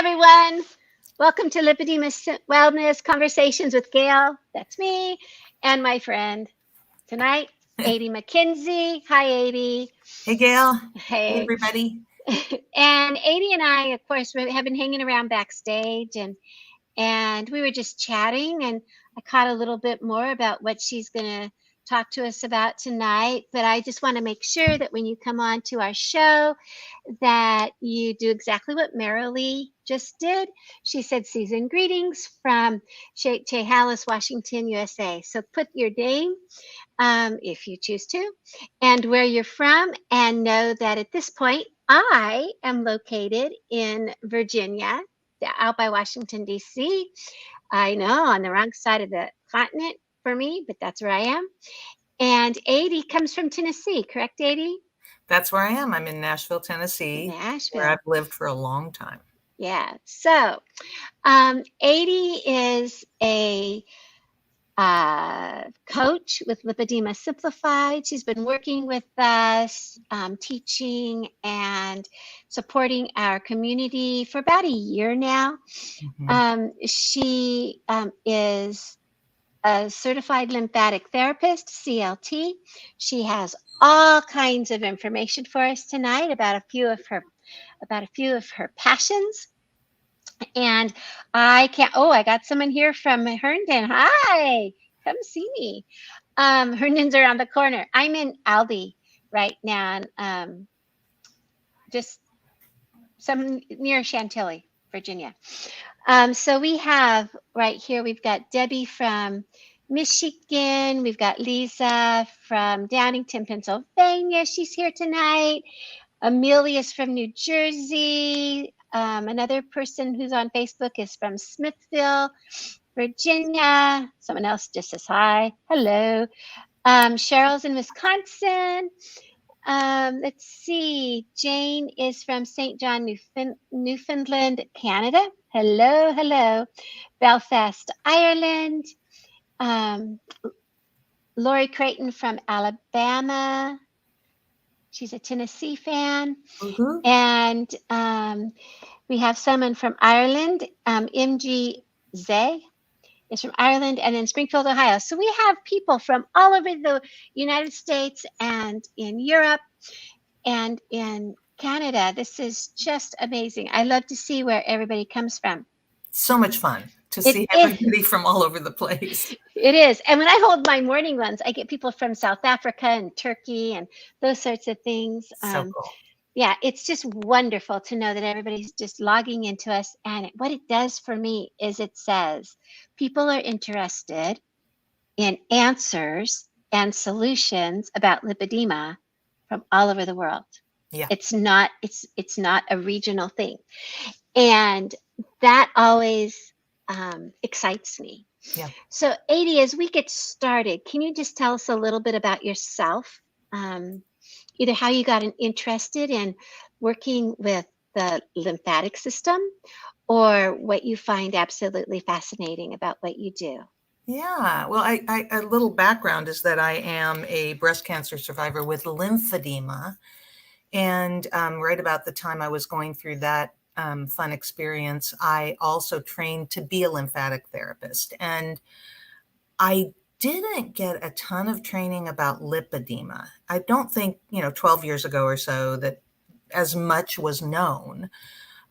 everyone. Welcome to Lipedema Wellness Conversations with Gail. That's me and my friend tonight, Adie MacKenzie. Hi, Adie. Hey, Gail. Hey, everybody. And Adie and I, of course, have been hanging around backstage, and we were just chatting, and I caught a little bit more about what she's going to talk to us about tonight. But I just want to make sure that when you come on to our show, that you do exactly what Marilee just did. She said, season greetings from Chehalis, Washington, USA. So put your name, if you choose to, and where you're from, and know that at this point, I am located in Virginia, out by Washington, D.C. I know, on the wrong side of the continent for me, but that's where I am. And Adie comes from Tennessee, correct, Adie? That's where I am. I'm in Nashville, Tennessee, where I've lived for a long time. Yeah. So Adie is a coach with Lipedema Simplified. She's been working with us, teaching and supporting our community for about a year now. Mm-hmm. She is a Certified Lymphatic Therapist, CLT. She has all kinds of information for us tonight about a few of her passions. And I got someone here from Herndon. Hi, come see me. Herndon's around the corner. I'm in Aldi right now, just some near Chantilly, Virginia. So we have right here, we've got Debbie from Michigan. We've got Lisa from Downingtown, Pennsylvania. She's here tonight. Amelia's from New Jersey. Another person who's on Facebook is from Smithville, Virginia. Someone else just says hi. Hello. Cheryl's in Wisconsin. Let's see. Jane is from St. John, Newfoundland, Canada. Hello, hello. Belfast, Ireland. Lori Creighton from Alabama. She's a Tennessee fan. Mm-hmm. And we have someone from Ireland. MG Zay is from Ireland, and in Springfield, Ohio. So we have people from all over the United States and in Europe and in Canada. This is just amazing. I love to see where everybody comes from. So much fun to see everybody from all over the place. It is. And when I hold my morning ones, I get people from South Africa and Turkey and those sorts of things. So cool. Yeah, it's just wonderful to know that everybody's just logging into us. And what it does for me is it says people are interested in answers and solutions about lipedema from all over the world. Yeah. It's not a regional thing. And that always excites me. Yeah. So Adie, as we get started, can you just tell us a little bit about yourself? Either how you got interested in working with the lymphatic system or what you find absolutely fascinating about what you do. Yeah, well, a little background is that I am a breast cancer survivor with lymphedema. And right about the time I was going through that fun experience, I also trained to be a lymphatic therapist. And I didn't get a ton of training about lipedema. I don't think, 12 years ago or so that as much was known.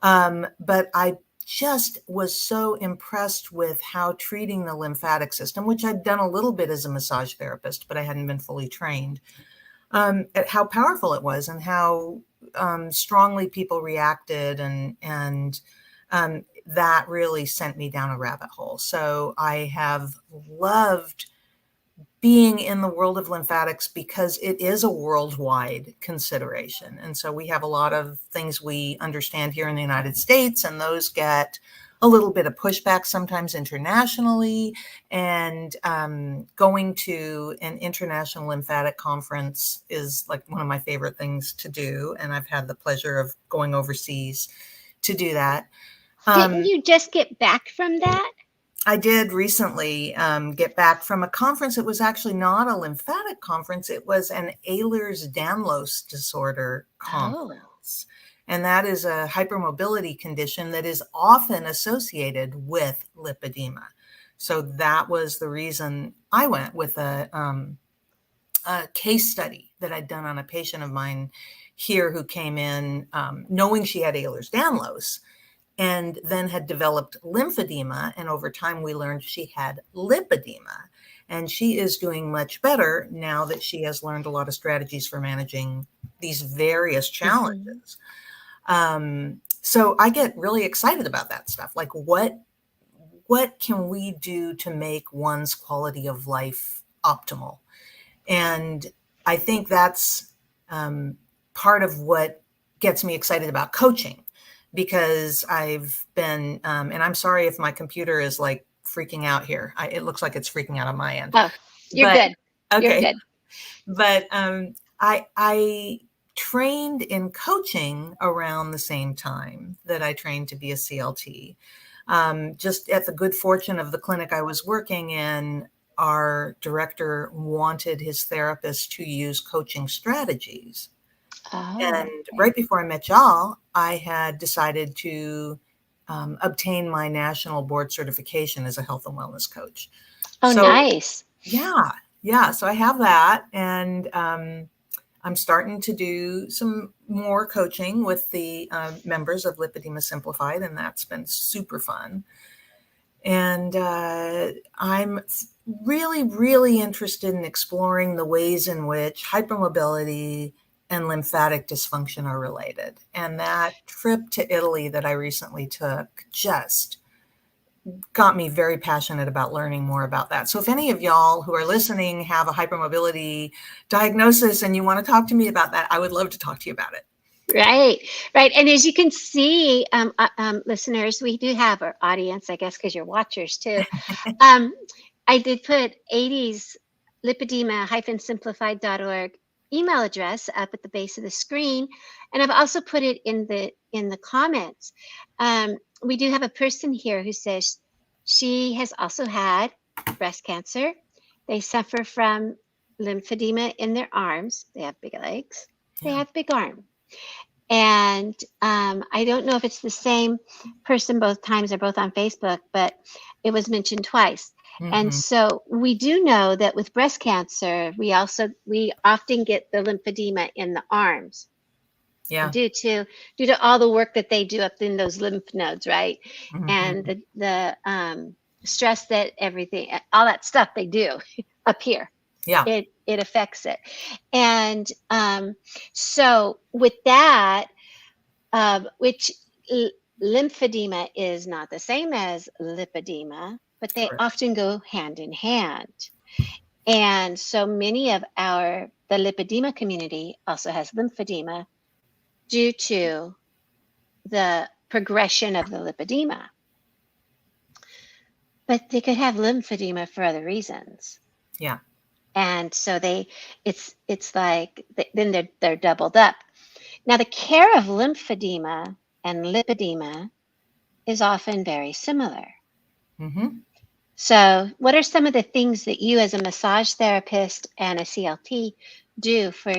But I just was so impressed with how treating the lymphatic system, which I'd done a little bit as a massage therapist, but I hadn't been fully trained, at how powerful it was and how strongly people reacted. And that really sent me down a rabbit hole. So I have loved being in the world of lymphatics because it is a worldwide consideration. And so we have a lot of things we understand here in the United States, and those get a little bit of pushback sometimes internationally. And going to an international lymphatic conference is like one of my favorite things to do. And I've had the pleasure of going overseas to do that. Didn't you just get back from that? I did recently get back from a conference. It was actually not a lymphatic conference. It was an Ehlers-Danlos disorder conference. And that is a hypermobility condition that is often associated with lipedema. So that was the reason I went with a case study that I'd done on a patient of mine here who came in knowing she had Ehlers-Danlos, and then had developed lymphedema. And over time, we learned she had lipedema. And she is doing much better now that she has learned a lot of strategies for managing these various challenges. So I get really excited about that stuff. Like, what can we do to make one's quality of life optimal? And I think that's part of what gets me excited about coaching, because I've been, and I'm sorry if my computer is like freaking out here. It looks like it's freaking out on my end. Oh, you're good. Okay. You're good. But I trained in coaching around the same time that I trained to be a CLT. Just at the good fortune of the clinic I was working in, our director wanted his therapist to use coaching strategies. And right before I met y'all, I had decided to obtain my national board certification as a health and wellness coach. Oh, so, nice. Yeah. So I have that. And I'm starting to do some more coaching with the members of Lipedema Simplified, and that's been super fun. And I'm really, really interested in exploring the ways in which hypermobility and lymphatic dysfunction are related. And that trip to Italy that I recently took just got me very passionate about learning more about that. So if any of y'all who are listening have a hypermobility diagnosis and you want to talk to me about that, I would love to talk to you about it. Right. And as you can see, listeners, we do have our audience, I guess, because you're watchers too. I did put Adie's lipedema-simplified.org email address up at the base of the screen, and I've also put it in the comments. We do have a person here who says she has also had breast cancer. They suffer from lymphedema in their arms. They have big legs. They have big arms. And I don't know if it's the same person both times or both on Facebook, but it was mentioned twice. And so we do know that with breast cancer, we often get the lymphedema in the arms. Yeah. Due to all the work that they do up in those lymph nodes, right? And the stress that everything, all that stuff they do up here. Yeah. It affects it. And so with that, which lymphedema is not the same as lipedema, but they often go hand in hand. And so many of the lipedema community also has lymphedema due to the progression of the lipedema. But they could have lymphedema for other reasons. Yeah. And so it's like then they're doubled up. Now the care of lymphedema and lipedema is often very similar. So what are some of the things that you as a massage therapist and a CLT do for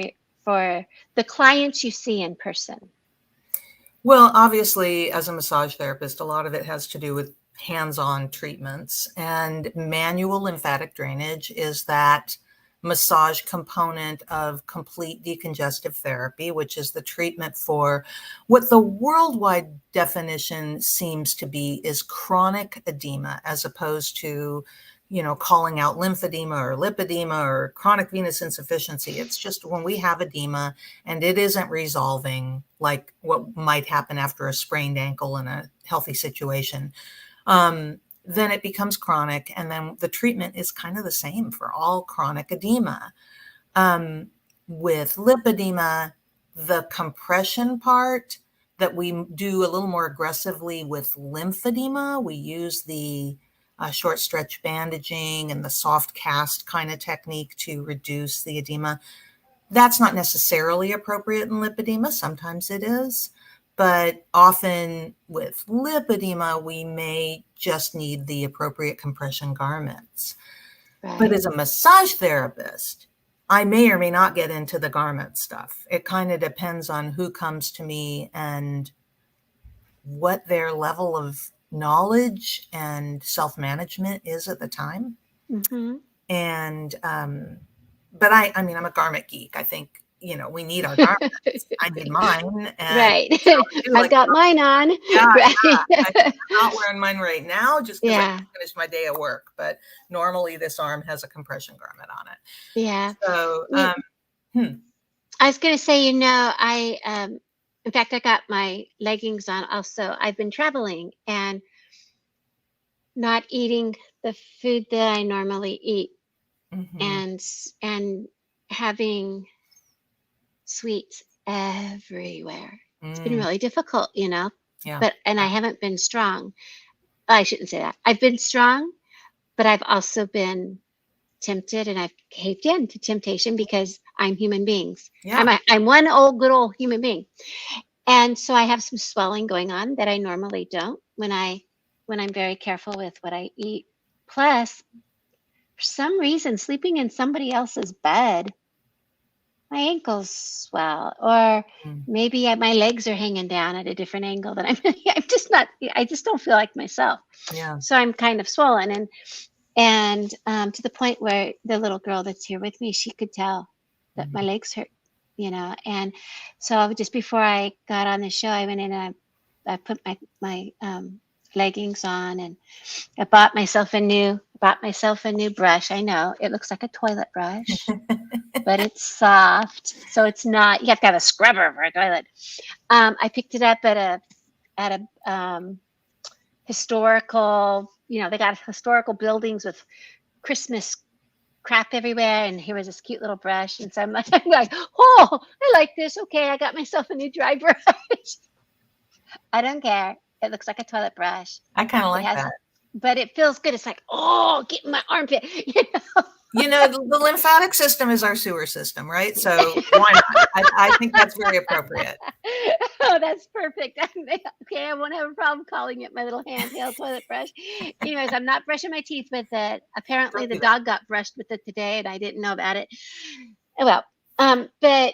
the clients you see in person? Well, obviously, as a massage therapist, a lot of it has to do with hands-on treatments, and manual lymphatic drainage is that massage component of complete decongestive therapy, which is the treatment for what the worldwide definition seems to be is chronic edema, as opposed to, calling out lymphedema or lipedema or chronic venous insufficiency. It's just when we have edema and it isn't resolving, like what might happen after a sprained ankle in a healthy situation, then it becomes chronic, and then the treatment is kind of the same for all chronic edema. With lipedema, the compression part that we do a little more aggressively with lymphedema, we use the short stretch bandaging and the soft cast kind of technique to reduce the edema. That's not necessarily appropriate in lipedema. Sometimes it is. But often with lipedema, we may just need the appropriate compression garments. Right. But as a massage therapist, I may or may not get into the garment stuff. It kind of depends on who comes to me and what their level of knowledge and self-management is at the time. Mm-hmm. And, but I mean, I'm a garment geek. I think, we need our garments. I need mine. And Right. so I do I've like, got mine on. yeah, Right. I'm not wearing mine right now just because I Yeah. finished my day at work. But normally this arm has a compression garment on it. Yeah. So, I was going to say, in fact, I got my leggings on also. I've been traveling and not eating the food that I normally eat, mhm. and having sweets everywhere. It's been Mm, really difficult, yeah. but I haven't been strong. I shouldn't say that. I've been strong, but I've also been tempted, and I've caved in to temptation because I'm human beings. Yeah. I'm one good old human being. And so I have some swelling going on that I normally don't when I'm very careful with what I eat. Plus, for some reason, sleeping in somebody else's bed, my ankles swell, or Mm, maybe my legs are hanging down at a different angle that I'm just not. I just don't feel like myself. yeah. So I'm kind of swollen, and to the point where the little girl that's here with me, she could tell that my Mhm. legs hurt, and so just before I got on the show, I went in and I put my leggings on, and I bought myself a new brush. I know it looks like a toilet brush, but it's soft, so it's not. You have to have a scrubber for a toilet. I picked it up at a historical. They got historical buildings with Christmas crap everywhere, and here was this cute little brush, and so I'm like, oh, I like this. Okay, I got myself a new dry brush. I don't care. It looks like a toilet brush. I kind of It like has, that. but it feels good. It's like, oh, get in my armpit. The lymphatic system is our sewer system, right? So why not? I think that's very appropriate. Oh, that's perfect. Okay, I won't have a problem calling it my little handheld toilet brush. Anyways, I'm not brushing my teeth with it. Apparently, Don't the do that. dog got brushed with it today, and I didn't know about it. Well, but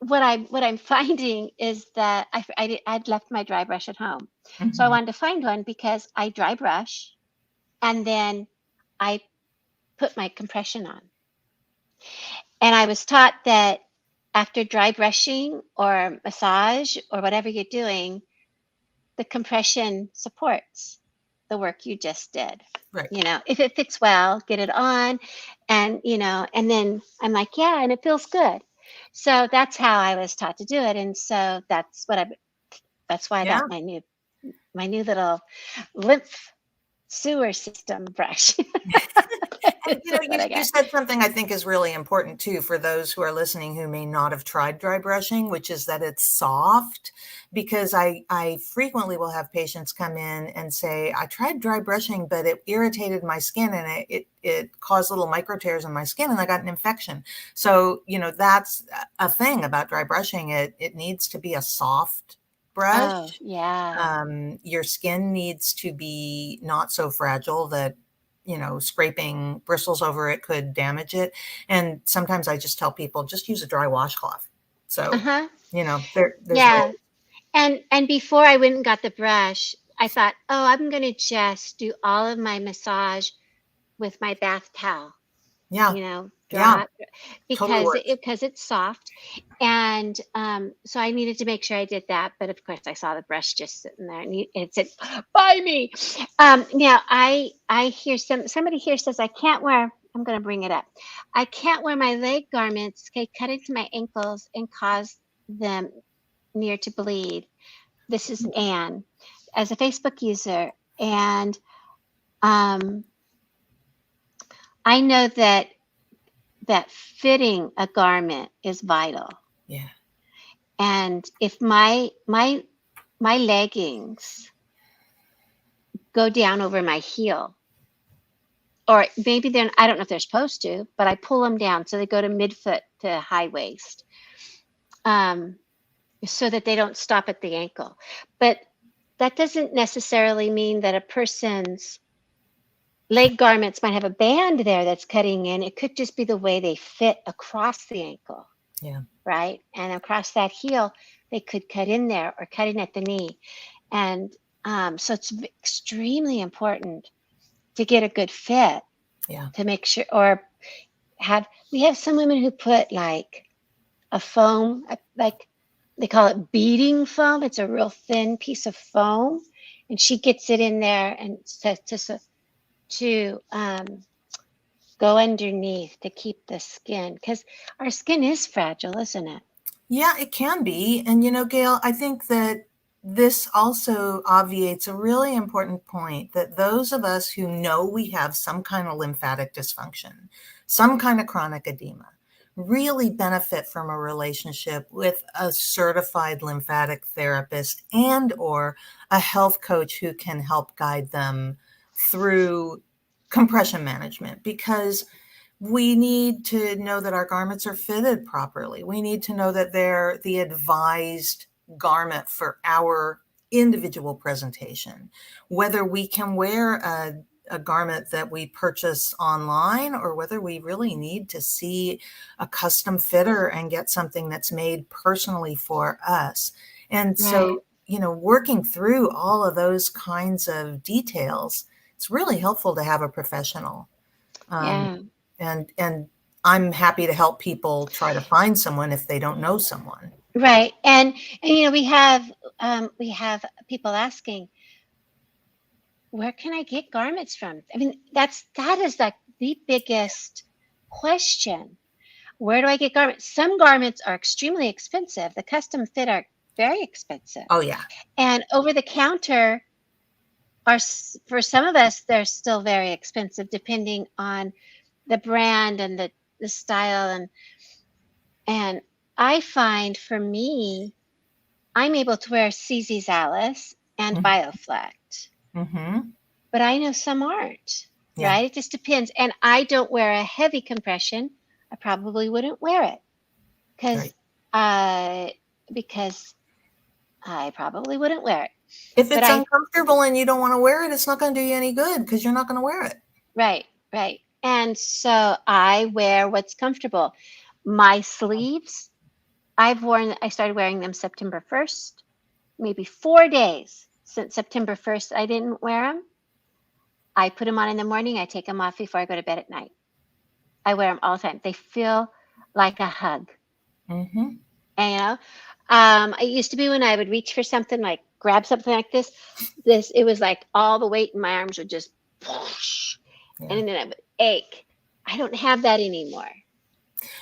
what I'm finding is that I'd left my dry brush at home, so I Mhm. wanted to find one because I dry brush and then I put my compression on. And I was taught that after dry brushing or massage or whatever you're doing, the compression supports the work you just did. Right. If it fits well, get it on. And then I'm like, yeah, and it feels good. So that's how I was taught to do it. And so that's why I Yeah. got my new little lymph sewer system brush. And That's what I you got. said something I think is really important too for those who are listening who may not have tried dry brushing, which is that it's soft. Because I frequently will have patients come in and say, I tried dry brushing, but it irritated my skin and it caused little micro tears in my skin and I got an infection. So, that's a thing about dry brushing. It needs to be a soft Oh, brush. yeah. Your skin needs to be not so fragile that scraping bristles over it could damage it. And sometimes I just tell people just use a dry washcloth. So, Uh-huh. there's Yeah. really, And before I went and got the brush, I thought, oh, I'm going to just do all of my massage with my bath towel, yeah, yeah, drop, totally works. because it's soft. And so I needed to make sure I did that. But of course, I saw the brush just sitting there, and it said, "Buy me." Now I hear somebody here says I can't wear. I'm going to bring it up. I can't wear my leg garments. Okay, cut into my ankles and cause them near to bleed. This is Anne, as a Facebook user, and um, I know that fitting a garment is vital. Yeah. And if my leggings go down over my heel, or maybe they're I don't know if they're supposed to, but I pull them down so they go to midfoot to high waist, um, so that they don't stop at the ankle. But that doesn't necessarily mean that a person's leg garments might have a band there that's cutting in. It could just be the way they fit across the ankle. Yeah. Right. And across that heel, they could cut in there or cut in at the knee. And so it's extremely important to get a good fit. Yeah. To make sure, or we have some women who put like a foam, like they call it beading foam. It's a real thin piece of foam, and she gets it in there and to go underneath to keep the skin, because our skin is fragile, isn't it? Yeah, it can be. And, Gail, I think that this also obviates a really important point, that those of us who know we have some kind of lymphatic dysfunction, some kind of chronic edema, really benefit from a relationship with a certified lymphatic therapist and or a health coach who can help guide them through compression management, because we need to know that our garments are fitted properly. We need to know that they're the advised garment for our individual presentation. Whether we can wear a garment that we purchase online, or whether we really need to see a custom fitter and get something that's made personally for us. And so, working through all of those kinds of details, it's really helpful to have a professional. Yeah. And I'm happy to help people try to find someone if they don't know someone. Right. And we have people asking, where can I get garments from? I mean, that is like the biggest question. Where do I get garments? Some garments are extremely expensive. The custom fit are very expensive. Oh yeah. And over the counter are, for some of us, they're still very expensive, depending on the brand and the style. And I find, for me, I'm able to wear CZ's Alice and Bioflect. Mm-hmm. But I know some aren't, Yeah. right? It just depends. And I don't wear a heavy compression. I probably wouldn't wear it because I probably wouldn't wear it. If it's uncomfortable and you don't want to wear it, it's not going to do you any good, because you're not going to wear it. Right. And so I wear what's comfortable. My sleeves, I started wearing them September 1st, maybe 4 days since September 1st. I didn't wear them. I put them on in the morning. I take them off before I go to bed at night. I wear them all the time. They feel like a hug. Mm-hmm. And, it used to be when I would reach for something, like grab something like this, it was like all the weight in my arms would just whoosh, and then I would ache. I don't have that anymore.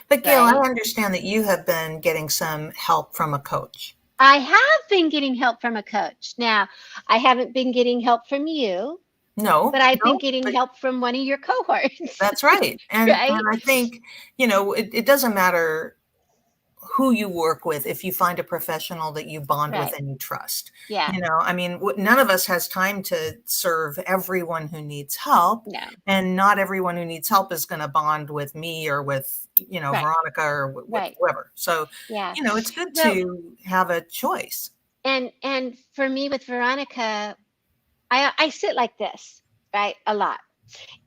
But Gail, I understand that you have been getting some help from a coach. I have been getting help from a coach. Now, I haven't been getting help from you. No. But I've been getting help from one of your cohorts. That's right. And I think, it doesn't matter who you work with if you find a professional that you bond with and you trust. Yeah. I mean, none of us has time to serve everyone who needs help. No. And not everyone who needs help is going to bond with me or with, Veronica or whoever. So, it's good to have a choice. And for me with Veronica, I sit like this, right? A lot.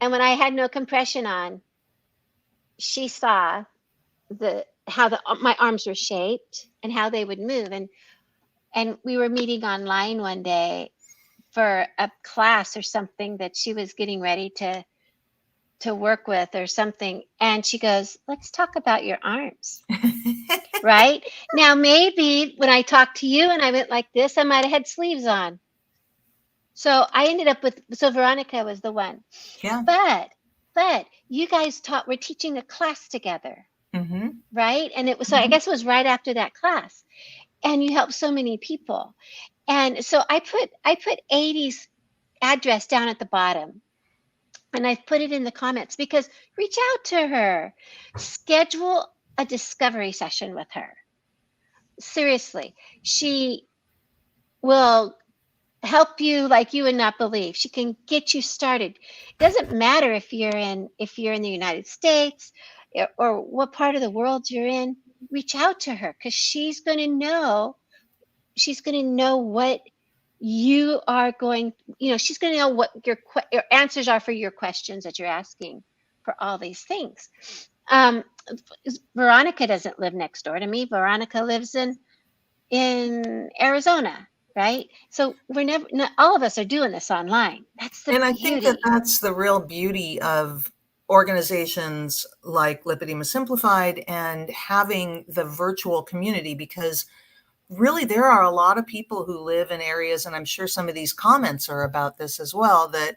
And when I had no compression on, she saw how my arms were shaped and how they would move. And we were meeting online one day for a class or something that she was getting ready to work with or something. And she goes, let's talk about your arms. Right? Now, maybe when I talked to you and I went like this, I might have had sleeves on. So I ended up so Veronica was the one. Yeah. But you guys we're teaching a class together. Mm-hmm. Right? And it was, so I guess it was right after that class. And you helped so many people. And so I put Adie's address down at the bottom. And I've put it in the comments, because reach out to her. Schedule a discovery session with her. Seriously. She will help you like you would not believe. She can get you started. It doesn't matter if you're in the United States or what part of the world you're in. Reach out to her, because she's going to know what you are going, she's going to know what your answers are for your questions that you're asking for all these things. Veronica doesn't live next door to me. Veronica lives in Arizona, right? So not all of us are doing this online. That's the And I think that beauty. that's the real beauty of organizations like Lipedema Simplified and having the virtual community, because really there are a lot of people who live in areas, and I'm sure some of these comments are about this as well, that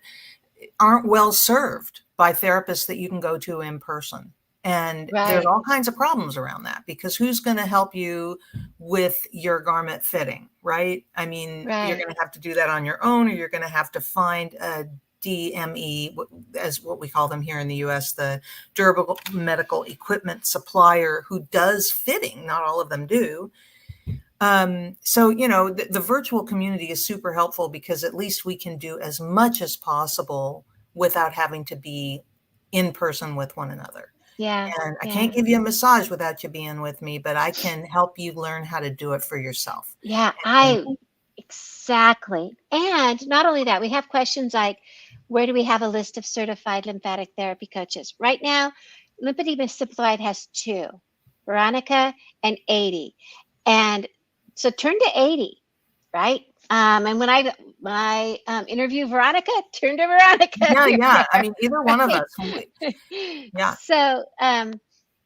aren't well served by therapists that you can go to in person. And there's Right, all kinds of problems around that, because who's going to help you with your garment fitting, right? I mean, you're right. going to have to do that on your own, or you're going to have to find a DME, as what we call them here in the US, the durable medical equipment supplier, who does fitting. Not all of them do. So, the virtual community is super helpful, because at least we can do as much as possible without having to be in person with one another. Yeah, And I yeah. can't give you a massage without you being with me, but I can help you learn how to do it for yourself. Yeah, And exactly. And not only that, we have questions like, where do we have a list of certified lymphatic therapy coaches? Right now, Lymphedema Simplified has two, Veronica and Adie. And so turn to Adie, right? And when I interview Veronica, turn to Veronica. yeah, You're yeah. I there, mean, either one of right? us. Yeah. So,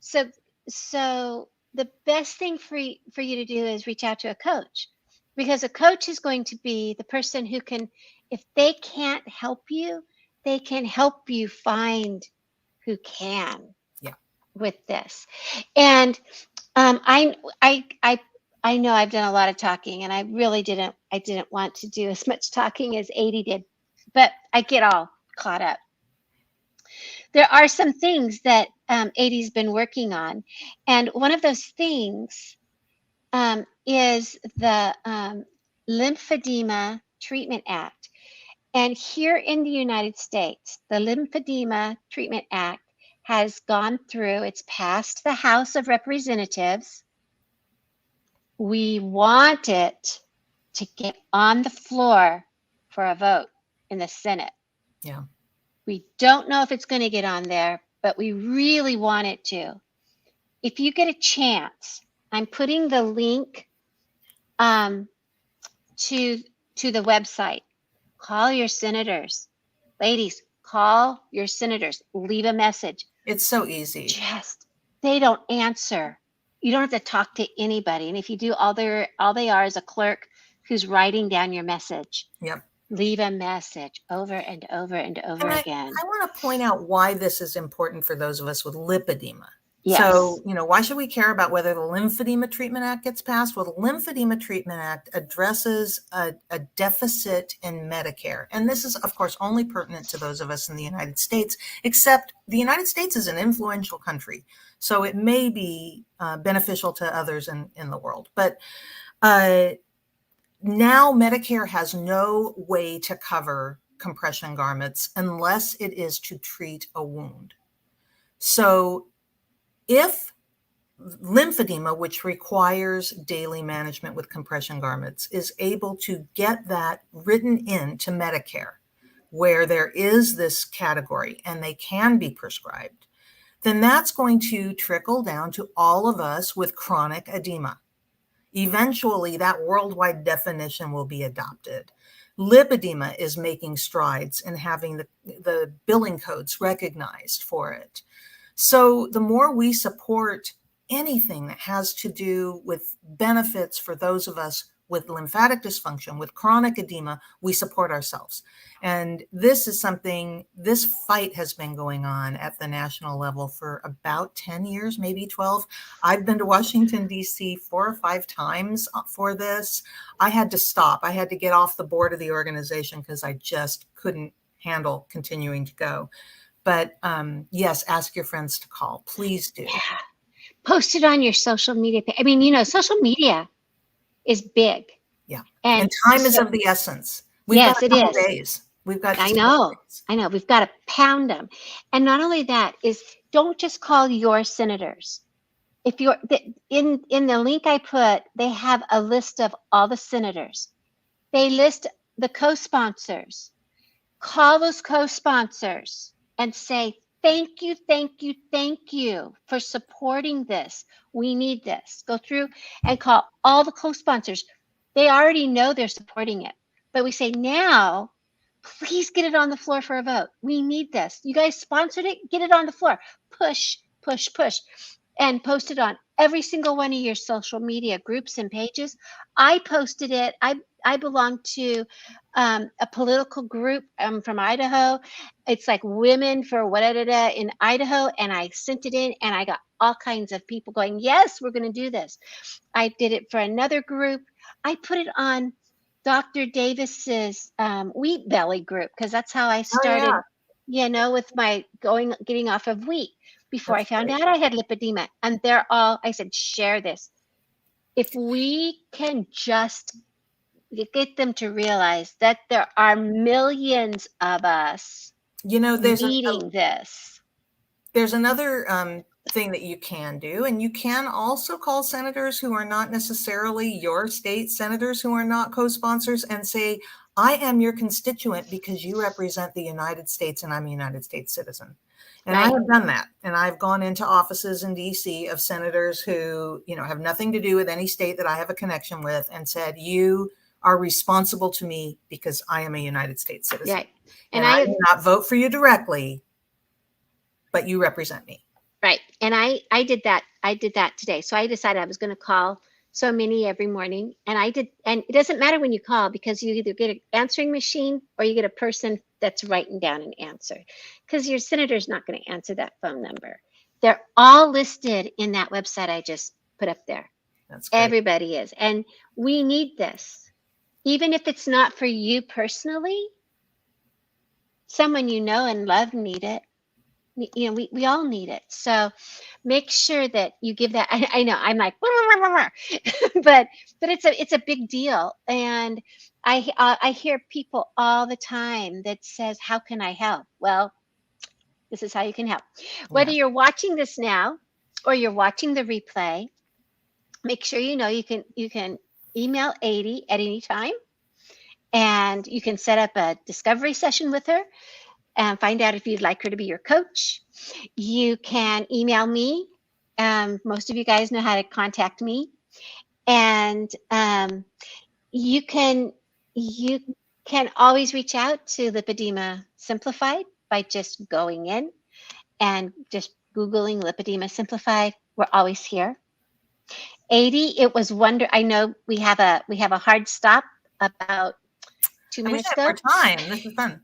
so, so the best thing for you to do is reach out to a coach, because a coach is going to be the person who can, if they can't help you, they can help you find who can Yeah. with this. And I know I've done a lot of talking, and I really didn't want to do as much talking as Adie did, but I get all caught up. There are some things that Adie's been working on, and one of those things is the Lymphedema Treatment Act. And here in the United States, the Lymphedema Treatment Act has gone through, it's passed the House of Representatives. We want it to get on the floor for a vote in the Senate. Yeah. We don't know if it's going to get on there, but we really want it to. If you get a chance, I'm putting the link to the website. Call your senators. Ladies, call your senators. Leave a message. It's so easy. They don't answer. You don't have to talk to anybody. And if you do, all they are is a clerk who's writing down your message. Yep. Leave a message over and over and over And again. I want to point out why this is important for those of us with lipedema. Yes. So, why should we care about whether the Lymphedema Treatment Act gets passed? Well, the Lymphedema Treatment Act addresses a deficit in Medicare. And this is, of course, only pertinent to those of us in the United States, except the United States is an influential country. So it may be beneficial to others in the world. But now Medicare has no way to cover compression garments unless it is to treat a wound. So if lymphedema, which requires daily management with compression garments, is able to get that written into Medicare, where there is this category and they can be prescribed, then that's going to trickle down to all of us with chronic edema. Eventually, that worldwide definition will be adopted. Lipedema is making strides in having the billing codes recognized for it. So the more we support anything that has to do with benefits for those of us with lymphatic dysfunction, with chronic edema, we support ourselves. And this is something, this fight has been going on at the national level for about 10 years, maybe 12. I've been to Washington, D.C. 4 or 5 times for this. I had to stop. I had to get off the board of the organization because I just couldn't handle continuing to go. But yes, ask your friends to call. Please do. Yeah. Post it on your social media page. I mean, social media is big. Yeah. And time is of the essence. We've got a couple days. We've got I know. We've got to pound them. And not only that, is don't just call your senators. If you're in the link I put, they have a list of all the senators. They list the co-sponsors. Call those co-sponsors and say, thank you, thank you, thank you for supporting this. We need this. Go through and call all the co-sponsors. They already know they're supporting it. But we say, now, please get it on the floor for a vote. We need this. You guys sponsored it. Get it on the floor. Push, push, push. And post it on every single one of your social media groups and pages. I posted it. I belong to a political group from Idaho. It's like Women for Whatever in Idaho. And I sent it in and I got all kinds of people going, yes, we're going to do this. I did it for another group. I put it on Dr. Davis's wheat belly group because that's how I started, with my getting off of wheat before I found out I had lipedema. And I said, share this. If we can just get them to realize that there are millions of us needing this. There's another thing that you can do, and you can also call senators who are not necessarily your state senators who are not co-sponsors and say, I am your constituent because you represent the United States and I'm a United States citizen. And I have done that. And I've gone into offices in DC of senators who, have nothing to do with any state that I have a connection with and said, you are responsible to me because I am a United States citizen. Right. And I do not vote for you directly, but you represent me. Right. And I did that. I did that today. So I decided I was going to call so many every morning. And I did. And it doesn't matter when you call because you either get an answering machine or you get a person that's writing down an answer because your senator's not going to answer that phone number. They're all listed in that website I just put up there. That's great. Everybody is. And we need this. Even if it's not for you personally, someone you know and love need it. We all need it. So make sure that you give that. I know I'm like, but it's a big deal. And I hear people all the time that says, how can I help? Well, this is how you can help. Whether you're watching this now or you're watching the replay, make sure you can email Adie at any time. And you can set up a discovery session with her and find out if you'd like her to be your coach. You can email me. Most of you guys know how to contact me. And you can always reach out to Lipedema Simplified by just going in and just Googling Lipedema Simplified. We're always here. Adie, it was I know we have a hard stop about 2 minutes ago. I wish I had more time. This is fun.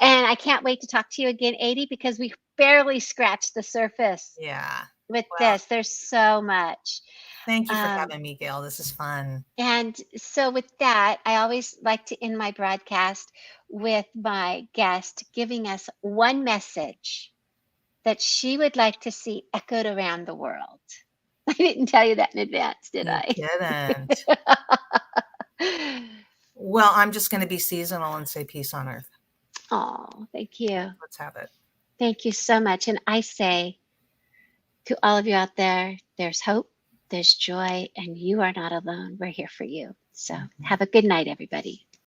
And I can't wait to talk to you again, Adie, because we barely scratched the surface. Yeah. With this, there's so much. Thank you for having me, Gail. This is fun. And so with that, I always like to end my broadcast with my guest giving us one message that she would like to see echoed around the world. I didn't tell you that in advance, did I? You didn't. Well, I'm just going to be seasonal and say peace on earth. Oh, thank you. Let's have it. Thank you so much. And I say to all of you out there, there's hope, there's joy, and you are not alone. We're here for you. So have a good night, everybody.